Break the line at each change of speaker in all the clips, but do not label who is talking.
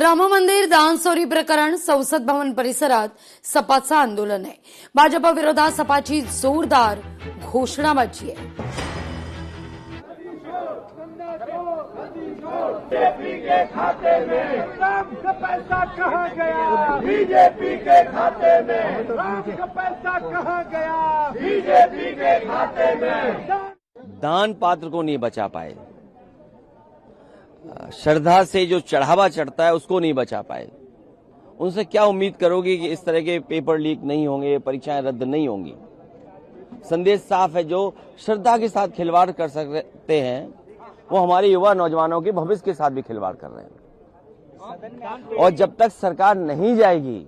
राम मंदिर दानचोरी प्रकरण संसद भवन परिसरात सपाचं आंदोलन आहे। भाजप विरोधात सपाची जोरदार घोषणाबाजी आहे।
बीजेपी के खाते में राम का पैसा कहाँ गया? बीजेपी के खाते में राम का पैसा कहाँ गया? बीजेपी के खाते में
दान पात्र को नहीं बचा पाए, श्रद्धा से जो चढ़ावा चढ़ता है उसको नहीं बचा पाए। उनसे क्या उम्मीद करोगे कि इस तरह के पेपर लीक नहीं होंगे, परीक्षाएं रद्द नहीं होंगी। संदेश साफ है, जो श्रद्धा के साथ खिलवाड़ कर सकते हैं वो हमारे युवा नौजवानों के भविष्य के साथ भी खिलवाड़ कर रहे हैं। और जब तक सरकार नहीं जाएगी,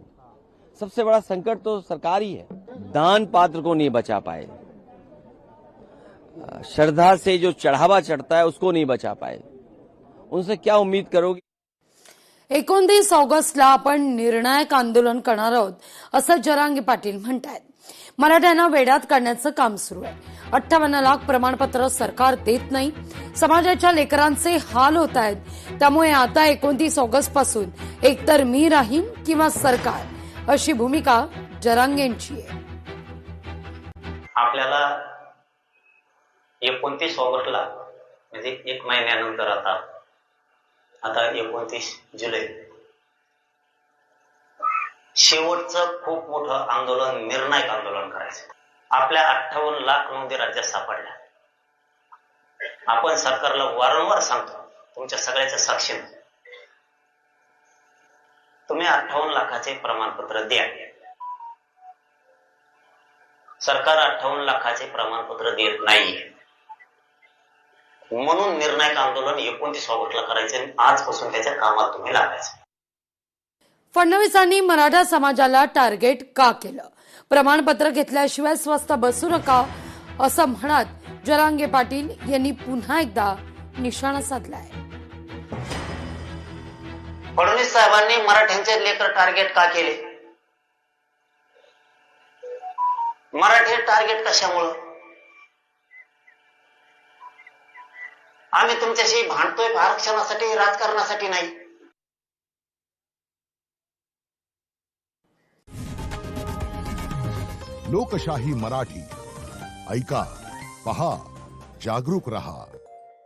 सबसे बड़ा संकट तो सरकार ही है। दान पात्र को नहीं बचा पाए, श्रद्धा से जो चढ़ावा चढ़ता है उसको नहीं बचा पाए। उनसे क्या उम्मीद करोगे?
29 ऑगस्टला आपण निर्णायक आंदोलन करणार आहोत असं जरांगे पाटील म्हणतात। मराठ्यांना वेड्यात काढण्याचं काम सुरू आहे। 58 लाख प्रमाणपत्र सरकार देत नाही, समाजाच्या लेकरांचे हाल होत आहेत। त्यामुळे आता 29 ऑगस्ट पासून एकतर मी राहीन किंवा सरकार, अशी भूमिका जरांगेंची आहे।
आपल्याला 29 ऑगस्टला म्हणजे 1 महिन्यानंतर आता 29 जुलै शेवटचं खूप मोठं आंदोलन, निर्णायक आंदोलन करायचं। आपल्या 58 लाख नोंदी राज्यात सापडल्या। आपण सरकारला वारंवार सांगतो, तुमच्या सगळ्याच्या साक्षीने, तुम्ही 58 लाखाचे प्रमाणपत्र द्या। सरकार 58 लाखाचे प्रमाणपत्र देत नाहीये, म्हणून निर्णायक आंदोलन 29 ऑगस्टला करायचे। आजपासून त्याच्या कामात तुम्ही लागायचं।
फडणवीसांनी मराठा समाजाला टार्गेट का केलं? प्रमाणपत्र घेतल्याशिवाय स्वस्थ बसू नका असं म्हणत जरांगे पाटील यांनी पुन्हा एकदा निशाणा साधलाय।
फडणवीस साहेबांनी मराठ्यांचे लेकर टार्गेट का केले? मराठी टार्गेट कशामुळे? आम्ही तुमच्याशी भांडतोय आरक्षणासाठी, राजकारणासाठी नाही।
लोकशाही मराठी ऐका, पहा, जागरूक रहा।